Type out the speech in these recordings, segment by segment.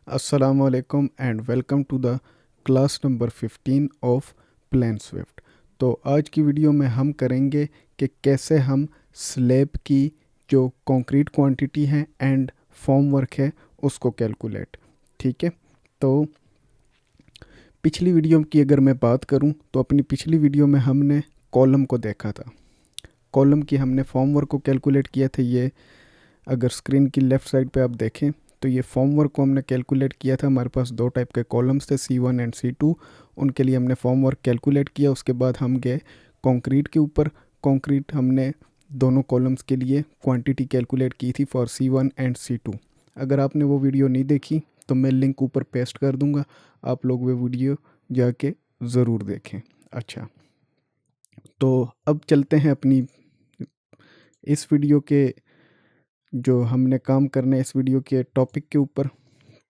Assalamu alaikum and welcome to the class number 15 of plan Swift. तो आज की video में हम करेंगे कि कैसे हम स्लैब की जो कंक्रीट क्वांटिटी है एंड फॉर्म वर्क है उसको कैलकुलेट। ठीक है, तो पिछली वीडियो की अगर मैं बात करूं तो अपनी पिछली वीडियो में हमने कॉलम को देखा था। कॉलम की हमने फॉर्म वर्क को कैलकुलेट किया था। ये अगर स्क्रीन की लेफ़्ट साइड पे आप देखें तो ये फॉर्म वर्क को हमने कैलकुलेट किया था। हमारे पास दो टाइप के कॉलम्स थे, C1 एंड C2। उनके लिए हमने फॉर्म वर्क कैलकुलेट किया। उसके बाद हम गए कंक्रीट के ऊपर। कंक्रीट हमने दोनों कॉलम्स के लिए क्वांटिटी कैलकुलेट की थी फॉर C1 एंड C2। अगर आपने वो वीडियो नहीं देखी तो मैं लिंक ऊपर पेस्ट कर दूंगा, आप लोग वो वीडियो जाके ज़रूर देखें। अच्छा, तो अब चलते हैं अपनी इस वीडियो के जो हमने काम करना है इस वीडियो के टॉपिक के ऊपर।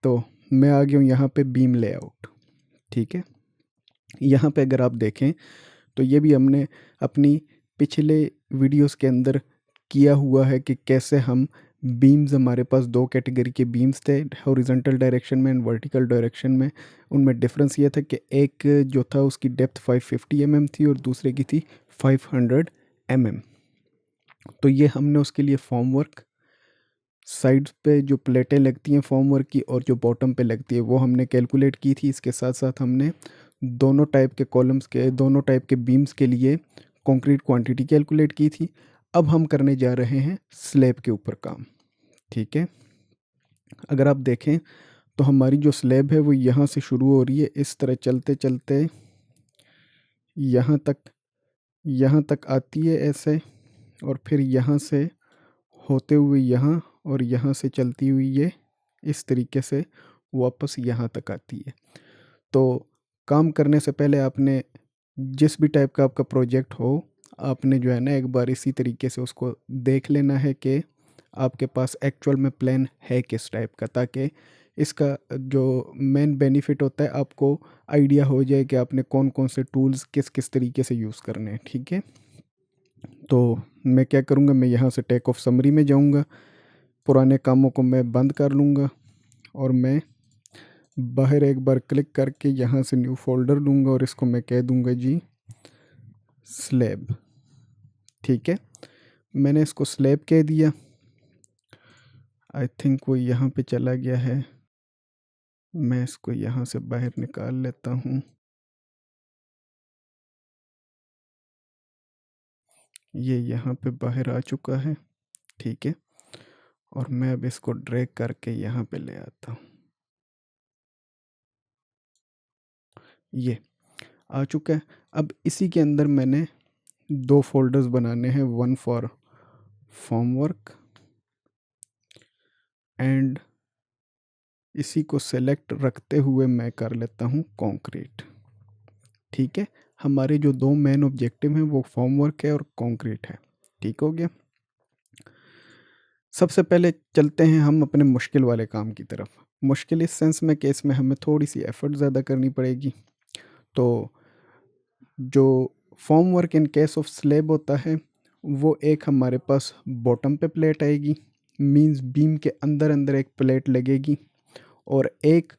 तो मैं आ गया हूँ यहाँ पे बीम लेआउट। ठीक है, यहाँ पे अगर आप देखें तो ये भी हमने अपनी पिछले वीडियोस के अंदर किया हुआ है कि कैसे हम बीम्स, हमारे पास दो कैटेगरी के बीम्स थे, हॉरिजॉन्टल डायरेक्शन में एंड वर्टिकल डायरेक्शन में। उनमें डिफरेंस ये था कि एक जो था उसकी डेप्थ 550 थी और दूसरे की थी 500 तो ये हमने उसके लिए फॉर्म वर्क, साइड्स पे जो प्लेटें लगती हैं फॉर्म वर्क की और जो बॉटम पे लगती है वो हमने कैलकुलेट की थी। इसके साथ साथ हमने दोनों टाइप के कॉलम्स के, दोनों टाइप के बीम्स के लिए कंक्रीट क्वांटिटी कैलकुलेट की थी। अब हम करने जा रहे हैं स्लैब के ऊपर काम। ठीक है, अगर आप देखें तो हमारी जो स्लैब है वो यहाँ से शुरू हो रही है, इस तरह चलते चलते यहाँ तक, यहाँ तक आती है ऐसे, और फिर यहाँ से होते हुए यहाँ, और यहाँ से चलती हुई ये इस तरीके से वापस यहाँ तक आती है। तो काम करने से पहले आपने, जिस भी टाइप का आपका प्रोजेक्ट हो, आपने जो है ना एक बार इसी तरीके से उसको देख लेना है कि आपके पास एक्चुअल में प्लान है किस टाइप का, ताकि इसका जो मेन बेनिफिट होता है आपको आइडिया हो जाए कि आपने कौन कौन से टूल्स किस किस तरीके से यूज़ करने हैं। ठीक है, तो मैं क्या करूँगा, मैं यहाँ से टेक ऑफ समरी में जाऊँगा, पुराने कामों को मैं बंद कर लूँगा और मैं बाहर एक बार क्लिक करके यहाँ से न्यू फोल्डर लूँगा और इसको मैं कह दूँगा जी स्लैब। ठीक है, मैंने इसको स्लैब कह दिया। आई थिंक वो यहाँ पे चला गया है, मैं इसको यहाँ से बाहर निकाल लेता हूँ। ये यहाँ पे बाहर आ चुका है। ठीक है, और मैं अब इसको ड्रैग करके यहाँ पे ले आता हूँ। ये आ चुका है। अब इसी के अंदर मैंने दो फोल्डर्स बनाने हैं, one for form work and इसी को सेलेक्ट रखते हुए मैं कर लेता हूँ कंक्रीट। ठीक है, हमारे जो दो मेन ऑब्जेक्टिव हैं वो फॉर्म वर्क है और कंक्रीट है। ठीक हो गया। सबसे पहले चलते हैं हम अपने मुश्किल वाले काम की तरफ। मुश्किल इस सेंस में कि इसमें हमें थोड़ी सी एफर्ट ज़्यादा करनी पड़ेगी। तो जो form work in case of slab होता है वो एक हमारे पास बॉटम पे प्लेट आएगी, मींस बीम के अंदर अंदर एक प्लेट लगेगी, और एक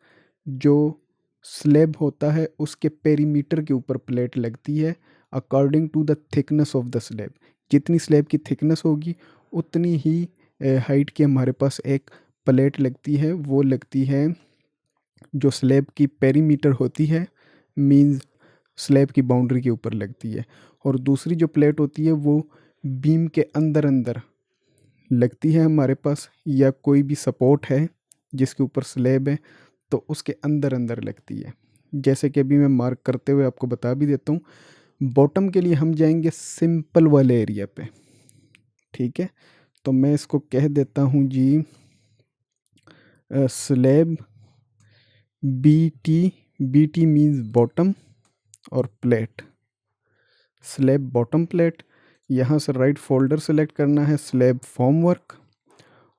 जो स्लैब होता है उसके पेरीमीटर के ऊपर प्लेट लगती है according to the thickness of the slab. जितनी स्लैब की थिकनेस होगी उतनी ही हाइट की हमारे पास एक प्लेट लगती है। वो लगती है जो स्लैब की पेरीमीटर होती है, मींस स्लैब की बाउंड्री के ऊपर लगती है। और दूसरी जो प्लेट होती है वो बीम के अंदर अंदर लगती है हमारे पास, या कोई भी सपोर्ट है जिसके ऊपर स्लैब है तो उसके अंदर अंदर लगती है। जैसे कि अभी मैं मार्क करते हुए आपको बता भी देता हूँ। बॉटम के लिए हम जाएंगे सिंपल वाले एरिया पे। ठीक है, तो मैं इसको कह देता हूँ जी slab BT। BT means bottom और प्लेट, स्लैब बॉटम प्लेट। यहाँ से राइट फोल्डर सेलेक्ट करना है स्लैब फॉर्म वर्क,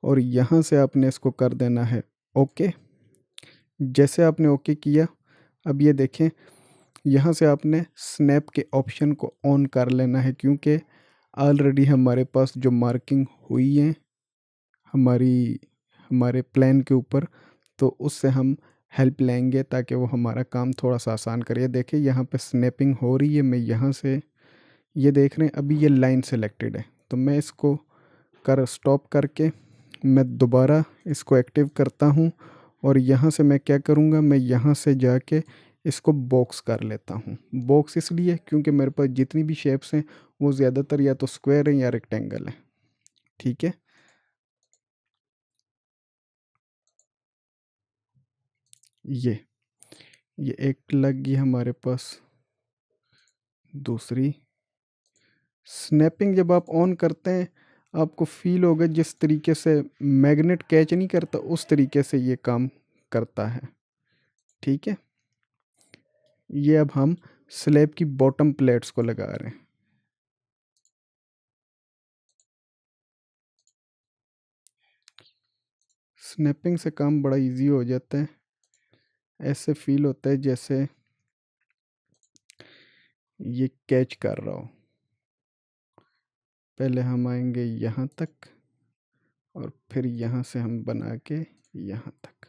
और यहाँ से आपने इसको कर देना है ओके। जैसे आपने ओके किया, अब ये देखें यहाँ से आपने स्नैप के ऑप्शन को ऑन कर लेना है, क्योंकि ऑलरेडी हमारे पास जो मार्किंग हुई है हमारी हमारे प्लान के ऊपर, तो उससे हम हेल्प लेंगे ताकि वो हमारा काम थोड़ा सा आसान करे। देखिए यहाँ पे स्नैपिंग हो रही है, मैं यहाँ से ये देख रहे हैं अभी ये लाइन सेलेक्टेड है, तो मैं इसको कर स्टॉप करके मैं दोबारा इसको एक्टिव करता हूँ और यहाँ से मैं क्या करूँगा, मैं यहाँ से जाके इसको बॉक्स कर लेता हूँ। बॉक्स इसलिए क्योंकि मेरे पास जितनी भी शेप्स हैं वो ज़्यादातर या तो स्क्वायर हैं या रेक्टेंगल है। ठीक है, ये ये एक लग गई हमारे पास। दूसरी स्नैपिंग जब आप ऑन करते हैं आपको फील होगा जिस तरीके से मैग्नेट कैच नहीं करता उस तरीके से ये काम करता है। ठीक है, ये अब हम स्लैब की बॉटम प्लेट्स को लगा रहे हैं। स्नैपिंग से काम बड़ा इजी हो जाता है, ऐसे फील होता है जैसे ये कैच कर रहा हो। पहले हम आएंगे यहाँ तक और फिर यहाँ से हम बना के यहाँ तक।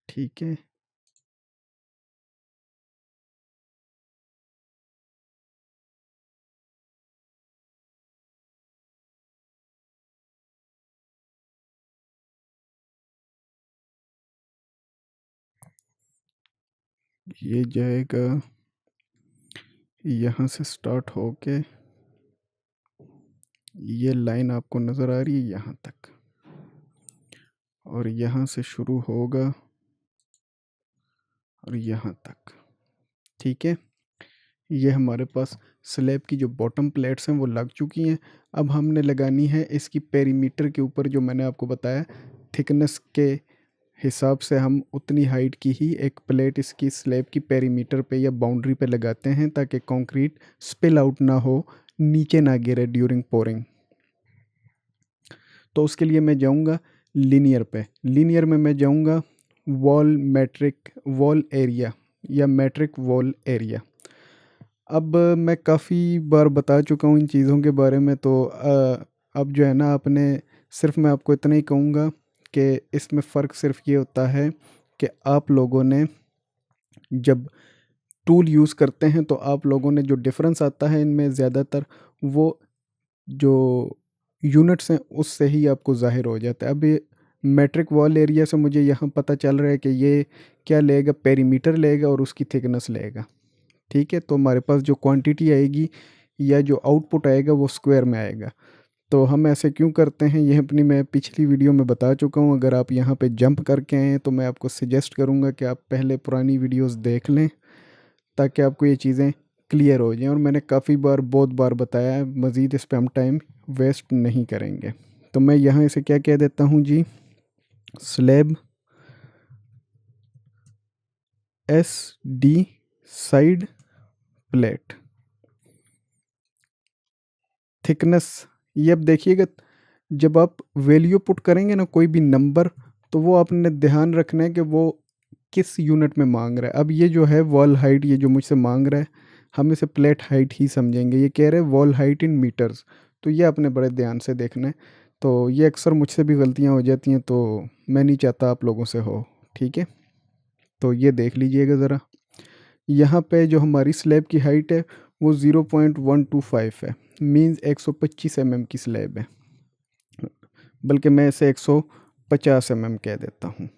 ठीक है, ये जाएगा यहाँ से स्टार्ट होके ये लाइन आपको नज़र आ रही है यहाँ तक, और यहाँ से शुरू होगा और यहाँ तक। ठीक है, ये हमारे पास स्लैब की जो बॉटम प्लेट्स हैं वो लग चुकी हैं। अब हमने लगानी है इसकी पेरीमीटर के ऊपर, जो मैंने आपको बताया थिकनेस के हिसाब से हम उतनी हाइट की ही एक प्लेट इसकी स्लैब की पेरीमीटर पे या बाउंड्री पे लगाते हैं ताकि कंक्रीट स्पिल आउट ना हो, नीचे ना गिरे ड्यूरिंग पोरिंग। तो उसके लिए मैं जाऊंगा लीनियर पे। लीनियर में मैं जाऊंगा वॉल एरिया या मैट्रिक वॉल एरिया। अब मैं काफ़ी बार बता चुका हूँ इन चीज़ों के बारे में, तो अब जो है ना आपने सिर्फ मैं आपको इतना ही कहूँगा कि इसमें फ़र्क सिर्फ ये होता है कि आप लोगों ने जब टूल यूज़ करते हैं तो आप लोगों ने जो डिफरेंस आता है इनमें ज़्यादातर वो जो यूनिट्स हैं उससे ही आपको ज़ाहिर हो जाता है। अब ये मैट्रिक वॉल एरिया से मुझे यहाँ पता चल रहा है कि ये क्या लेगा, पेरीमीटर लेगा और उसकी थिकनेस लेगा। ठीक है, तो हमारे पास जो क्वांटिटी आएगी या जो आउटपुट आएगा वो स्क्वायर में आएगा। तो हम ऐसे क्यों करते हैं ये अपनी मैं पिछली वीडियो में बता चुका हूँ। अगर आप यहाँ पे जंप करके आए हैं तो मैं आपको सजेस्ट करूँगा कि आप पहले पुरानी वीडियोस देख लें ताकि आपको ये चीज़ें क्लियर हो जाएं। और मैंने काफ़ी बार बहुत बार बताया है, मज़ीद इस पर हम टाइम वेस्ट नहीं करेंगे। तो मैं यहाँ इसे क्या कह देता हूँ जी, slab S D side plate thickness. ये अब देखिएगा जब आप वैल्यू पुट करेंगे ना कोई भी नंबर, तो वो आपने ध्यान रखना है कि वो किस यूनिट में मांग रहा है। अब ये जो है वॉल हाइट, ये जो मुझसे मांग रहा है हम इसे प्लेट हाइट ही समझेंगे। ये कह रहे हैं वॉल हाइट इन मीटर्स, तो ये आपने बड़े ध्यान से देखना है। तो ये अक्सर मुझसे भी गलतियाँ हो जाती हैं, तो मैं नहीं चाहता आप लोगों से हो। ठीक है, तो ये देख लीजिएगा ज़रा। यहाँ पे जो हमारी स्लैब की हाइट है वो 0.125 है, मीन्स 125 mm की स्लैब है, बल्कि मैं इसे 150 mm कह देता हूँ।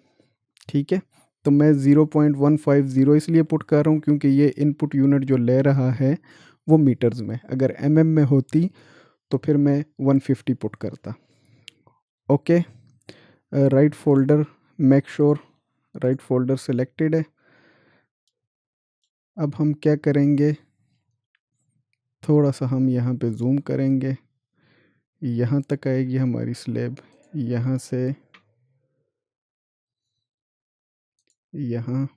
ठीक है, तो मैं 0.150 इसलिए पुट कर रहा हूँ क्योंकि ये इनपुट यूनिट जो ले रहा है वो मीटर्स में, अगर में होती तो फिर मैं 150 पुट करता। Okay, right folder, make sure right folder selected है। अब हम क्या करेंगे, थोड़ा सा हम यहाँ पे जूम करेंगे, यहाँ तक आएगी हमारी स्लैब, यहाँ से यहाँ।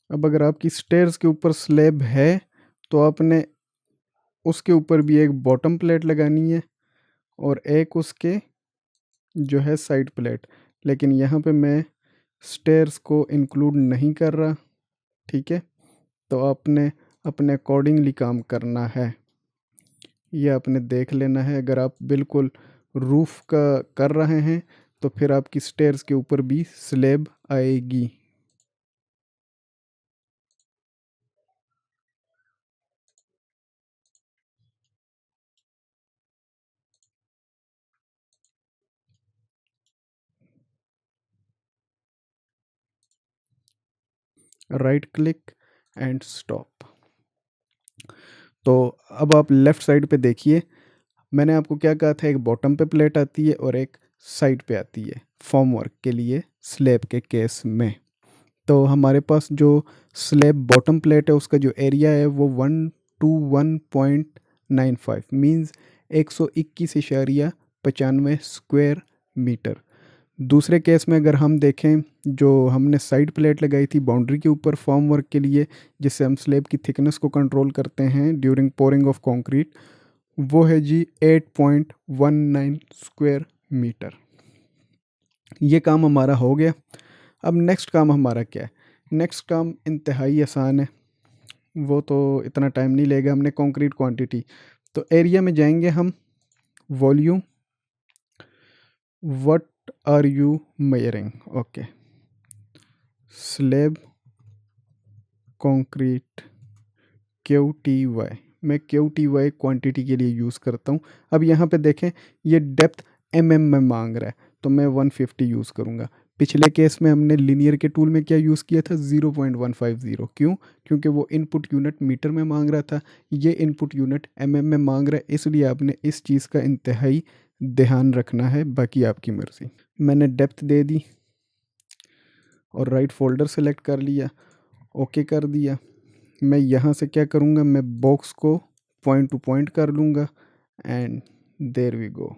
अब अगर आपकी स्टेयर्स के ऊपर स्लैब है तो आपने उसके ऊपर भी एक बॉटम प्लेट लगानी है और एक उसके जो है साइड प्लेट। लेकिन यहाँ पे मैं स्टेयर्स को इंक्लूड नहीं कर रहा ठीक है, तो आपने अपने अकॉर्डिंगली काम करना है। ये आपने देख लेना है। अगर आप बिल्कुल रूफ का कर रहे हैं तो फिर आपकी स्टेयर्स के ऊपर भी स्लैब आएगी। Right click and stop. तो अब आप लेफ़्ट साइड पे देखिए, मैंने आपको क्या कहा था, एक बॉटम पे प्लेट आती है और एक साइड पे आती है फॉर्म वर्क के लिए स्लैब के केस में। तो हमारे पास जो स्लैब बॉटम प्लेट है उसका जो एरिया है वो 121.95 मीन्स 121.95 स्क्वायर मीटर। दूसरे केस में अगर हम देखें, जो हमने साइड प्लेट लगाई थी बाउंड्री के ऊपर फॉर्म वर्क के लिए, जिससे हम स्लैब की थिकनेस को कंट्रोल करते हैं ड्यूरिंग पोरिंग ऑफ कंक्रीट, वो है जी 8.19 स्क्वायर मीटर। ये काम हमारा हो गया। अब नेक्स्ट काम हमारा क्या है? नेक्स्ट काम इंतहाई आसान है, वो तो इतना टाइम नहीं लेगा। हमने कंक्रीट क्वांटिटी, तो एरिया में जाएंगे हम, volume, what are you measuring, okay, slab concrete Q T Y, मैं क्यू टी वाई क्वान्टिटी के लिए यूज़ करता हूँ। अब यहाँ पे देखें, ये डेप्थ में मांग रहा है, तो मैं 150 यूज़ करूँगा। पिछले केस में हमने लिनियर के टूल में क्या यूज़ किया था, 0.150। क्यों? क्योंकि वो इनपुट यूनिट मीटर में मांग रहा था, ये इनपुट यूनिट में मांग रहा है, इसलिए आपने इस चीज़ का इंतहाई ध्यान रखना है। बाकी आपकी मर्ज़ी। मैंने डेप्थ दे दी और राइट फोल्डर सेलेक्ट कर लिया, ओके कर दिया। मैं यहाँ से क्या करूँगा, मैं बॉक्स को पॉइंट टू पॉइंट कर लूँगा and there we go.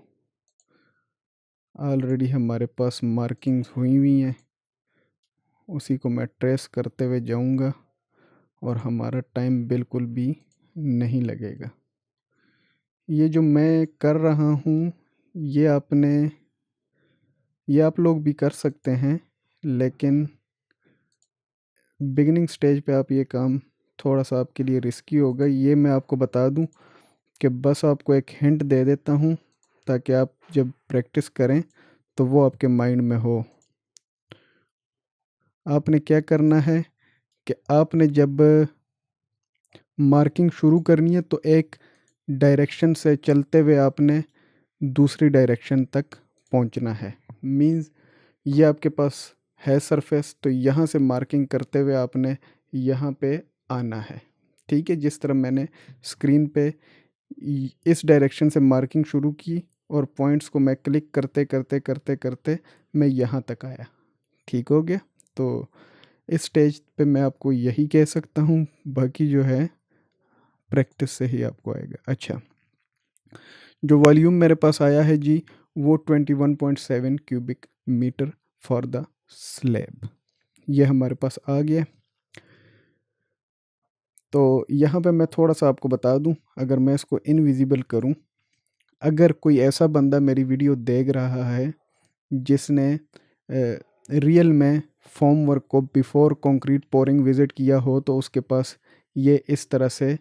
Already हमारे पास मार्किंग्स हुई हुई हैं, उसी को मैं ट्रेस करते हुए जाऊँगा और हमारा टाइम बिल्कुल भी नहीं लगेगा। ये जो मैं कर रहा हूँ, ये ये आप लोग भी कर सकते हैं, लेकिन बिगिनिंग स्टेज पे आप ये काम थोड़ा सा आपके लिए रिस्की होगा। ये मैं आपको बता दूं कि बस आपको एक हिंट दे देता हूँ, ताकि आप जब प्रैक्टिस करें तो वो आपके माइंड में हो। आपने क्या करना है कि आपने जब मार्किंग शुरू करनी है तो एक डायरेक्शन से चलते हुए आपने दूसरी डायरेक्शन तक पहुंचना है। मींस ये आपके पास है सरफेस, तो यहाँ से मार्किंग करते हुए आपने यहाँ पे आना है। ठीक है, जिस तरह मैंने स्क्रीन पे इस डायरेक्शन से मार्किंग शुरू की और पॉइंट्स को मैं क्लिक करते करते करते करते मैं यहाँ तक आया। ठीक हो गया? तो इस स्टेज पे मैं आपको यही कह सकता हूँ, बाकी जो है प्रैक्टिस से ही आपको आएगा। अच्छा, जो वॉल्यूम मेरे पास आया है जी, वो 21.7 cubic metre for the slab, ये हमारे पास आ गया। तो यहाँ पे मैं थोड़ा सा आपको बता दूँ, अगर मैं इसको इनविजिबल करूँ, अगर कोई ऐसा बंदा मेरी वीडियो देख रहा है जिसने रियल में फॉर्म वर्क को बिफोर कंक्रीट पोरिंग विज़िट किया हो, तो उसके पास ये इस तरह से,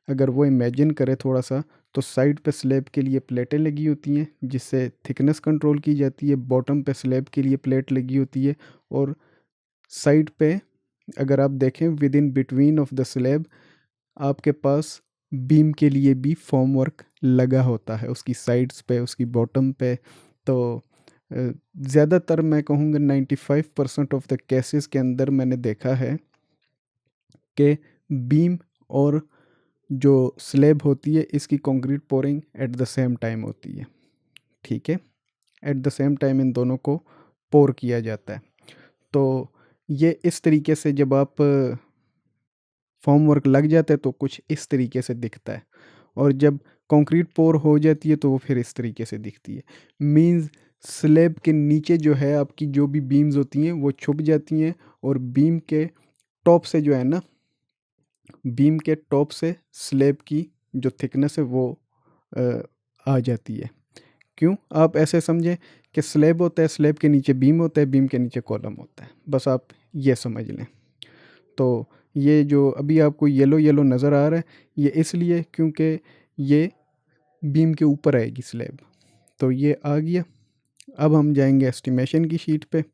अगर वो इमेजिन करे थोड़ा सा, तो साइड पे स्लैब के लिए प्लेटें लगी होती हैं जिससे थिकनेस कंट्रोल की जाती है, बॉटम पे स्लैब के लिए प्लेट लगी होती है, और साइड पे अगर आप देखें with in between of the slab आपके पास बीम के लिए भी फॉर्म वर्क लगा होता है, उसकी साइड्स पे, उसकी बॉटम पे। तो ज़्यादातर मैं कहूँगा 95% ऑफ द केसेस के अंदर मैंने देखा है कि बीम और जो स्लैब होती है इसकी concrete pouring at the same time होती है। ठीक है, at the same time in दोनों को पोर किया जाता है। तो ये इस तरीके से जब आप फॉर्म वर्क लग जाता है तो कुछ इस तरीके से दिखता है, और जब कंक्रीट पोर हो जाती है तो वो फिर इस तरीके से दिखती है। मींस स्लैब के नीचे जो है आपकी जो भी बीम्स होती हैं वो छुप जाती हैं, और बीम के टॉप से जो है ना, बीम के टॉप से स्लैब की जो थिकनेस है वो अ, आ जाती है। क्यों? आप ऐसे समझें कि स्लैब होता है, स्लैब के नीचे बीम होता है, बीम के नीचे कॉलम होता है, बस आप ये समझ लें। तो ये जो अभी आपको येलो येलो नज़र आ रहा है, ये इसलिए क्योंकि ये बीम के ऊपर आएगी स्लैब। तो ये आ गया। अब हम जाएंगे एस्टिमेशन की शीट पे,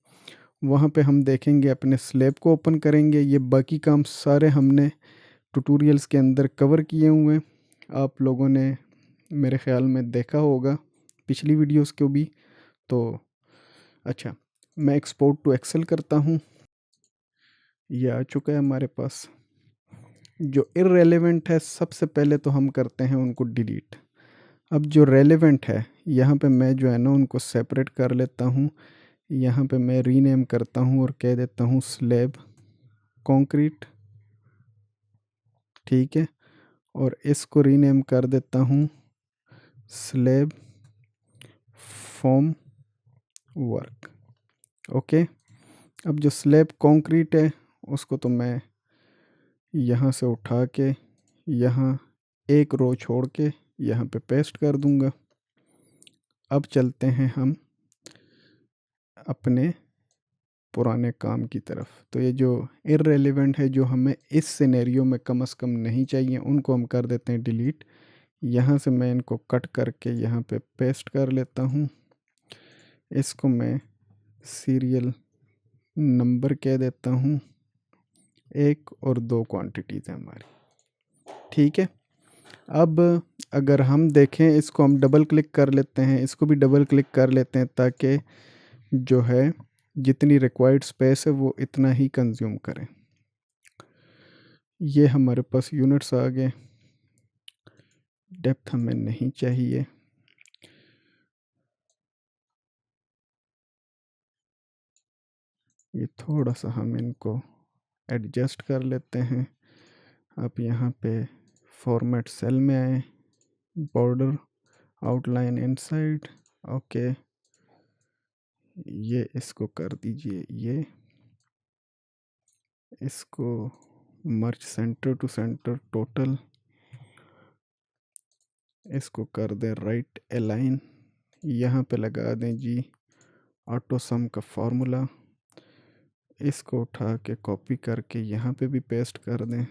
वहाँ पे हम देखेंगे, अपने स्लैब को ओपन करेंगे। ये बाकी काम सारे हमने ट्यूटोरियल्स के अंदर कवर किए हुए हैं, आप लोगों ने मेरे ख़्याल में देखा होगा पिछली वीडियोस को भी। तो अच्छा, मैं एक्सपोर्ट टू एक्सेल करता हूँ। ये आ चुका है हमारे पास। जो इररेलेवेंट है सबसे पहले तो हम करते हैं उनको डिलीट। अब जो रेलेवेंट है यहाँ पे मैं जो है ना उनको सेपरेट कर लेता हूँ। यहाँ पे मैं रीनेम करता हूँ और कह देता हूँ स्लैब कंक्रीट, ठीक है। और इसको रीनेम कर देता हूँ स्लैब फॉर्म वर्क, ओके। अब जो स्लैब कंक्रीट है उसको तो मैं यहाँ से उठा के यहाँ एक रो छोड़ के यहाँ पे पेस्ट कर दूँगा। अब चलते हैं हम अपने पुराने काम की तरफ। तो ये जो इररेलेवेंट है, जो हमें इस सिनेरियो में कम से कम नहीं चाहिए, उनको हम कर देते हैं डिलीट। यहाँ से मैं इनको कट करके यहाँ पे पेस्ट कर लेता हूँ। इसको मैं सीरियल नंबर कह देता हूँ। एक और दो क्वांटिटीज़ हैं हमारी, ठीक है। अब अगर हम देखें, इसको हम डबल क्लिक कर लेते हैं, इसको भी डबल क्लिक कर लेते हैं ताकि जो है जितनी रिक्वायर्ड स्पेस है वो इतना ही कंज्यूम करें। ये हमारे पास यूनिट्स आ गए। डेप्थ हमें नहीं चाहिए। ये थोड़ा सा हम इनको एडजस्ट कर लेते हैं। आप यहाँ पे फॉर्मेट सेल में आए, बॉर्डर आउटलाइन इनसाइड, ओके। ये इसको कर दीजिए, ये इसको मर्ज सेंटर टू सेंटर टोटल, इसको कर दें राइट अलाइन। यहाँ पे लगा दें जी ऑटो सम का फार्मूला। इसको उठा के कॉपी करके यहाँ पे भी पेस्ट कर दें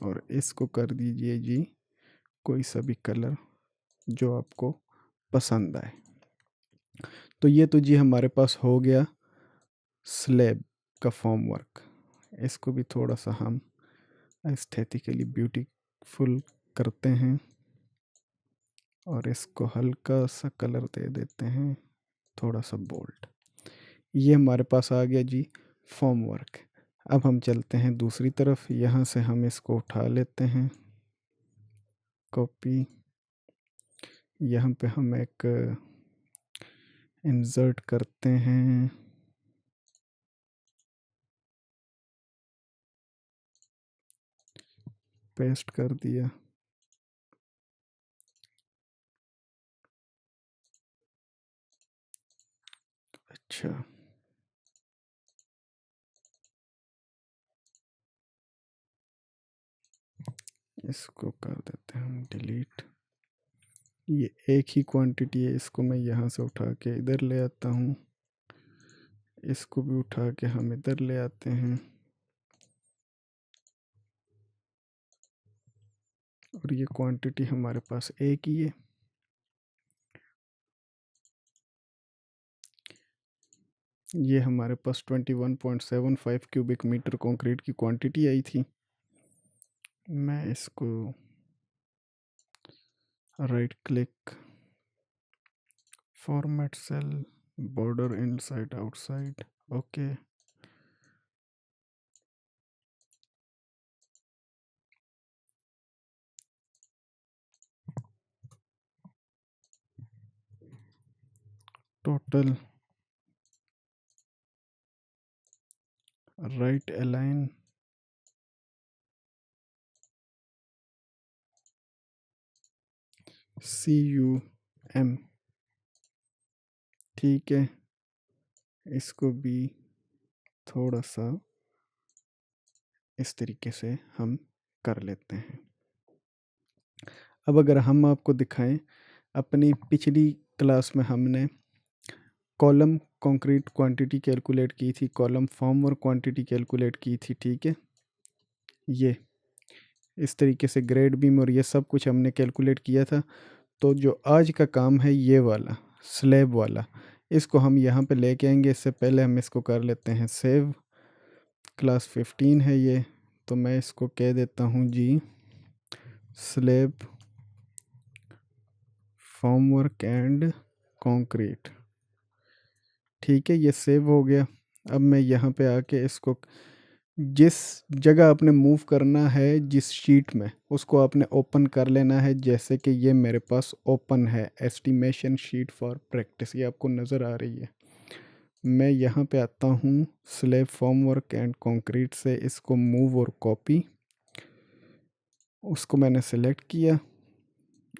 और इसको कर दीजिए जी कोई सा भी कलर जो आपको पसंद आए। तो ये तो जी हमारे पास हो गया स्लैब का फॉर्म वर्क। इसको भी थोड़ा सा हम एस्थेटिकली ब्यूटीफुल करते हैं और इसको हल्का सा कलर दे देते हैं, थोड़ा सा बोल्ड। ये हमारे पास आ गया जी फॉर्म वर्क। अब हम चलते हैं दूसरी तरफ। यहाँ से हम इसको उठा लेते हैं, कॉपी। यहाँ पे हम एक इंसर्ट करते हैं, पेस्ट कर दिया। अच्छा, इसको कर देते हैं हम डिलीट। ये एक ही क्वांटिटी है, इसको मैं यहाँ से उठा के इधर ले आता हूँ, इसको भी उठा के हम इधर ले आते हैं और ये क्वांटिटी हमारे पास एक ही है। ये हमारे पास 21.75 क्यूबिक मीटर कंक्रीट की क्वांटिटी आई थी। मैं इसको right click, format cell, border inside outside, okay. Total right align, CUM, ठीक है। इसको भी थोड़ा सा इस तरीके से हम कर लेते हैं। अब अगर हम आपको दिखाएं, अपनी पिछली क्लास में हमने कॉलम कंक्रीट क्वांटिटी कैलकुलेट की थी, कॉलम फॉर्म और क्वांटिटी कैलकुलेट की थी, ठीक है। ये इस तरीके से ग्रेड बीम और ये सब कुछ हमने कैलकुलेट किया था। तो जो आज का काम है ये वाला स्लैब वाला, इसको हम यहाँ पे लेके आएंगे। इससे पहले हम इसको कर लेते हैं सेव। क्लास 15 है ये, तो मैं इसको कह देता हूँ जी स्लैब फॉर्मवर्क एंड कंक्रीट। ठीक है, ये सेव हो गया। अब मैं यहाँ पे आके इसको जिस जगह आपने मूव करना है जिस शीट में, उसको आपने ओपन कर लेना है। जैसे कि ये मेरे पास ओपन है एस्टिमेशन शीट फॉर प्रैक्टिस, ये आपको नज़र आ रही है। मैं यहाँ पे आता हूँ स्लैब फॉर्मवर्क एंड कंक्रीट से, इसको मूव और कॉपी, उसको मैंने सेलेक्ट किया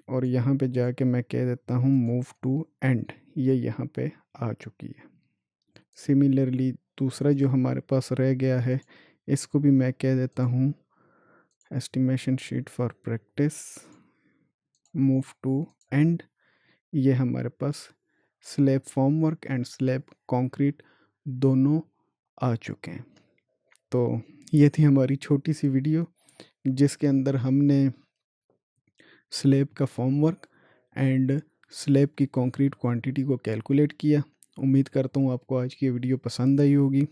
और यहाँ पे जाके मैं कह देता हूँ मूव टू एंड। ये यहाँ पे आ चुकी है। सिमिलरली दूसरा जो हमारे पास रह गया है, इसको भी मैं कह देता हूँ estimation sheet for practice, move to end. ये हमारे पास slab formwork and slab concrete दोनों आ चुके हैं। तो ये थी हमारी छोटी सी वीडियो जिसके अंदर हमने स्लैब का फॉर्मवर्क एंड स्लैब की कंक्रीट क्वांटिटी को कैलकुलेट किया। उम्मीद करता हूँ आपको आज की वीडियो पसंद आई होगी।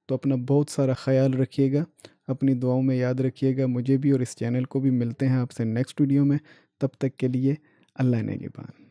तो अपना बहुत सारा ख्याल रखिएगा, अपनी दुआओं में याद रखिएगा मुझे भी और इस चैनल को भी। मिलते हैं आपसे नेक्स्ट वीडियो में, तब तक के लिए अल्लाह ने निगहबान।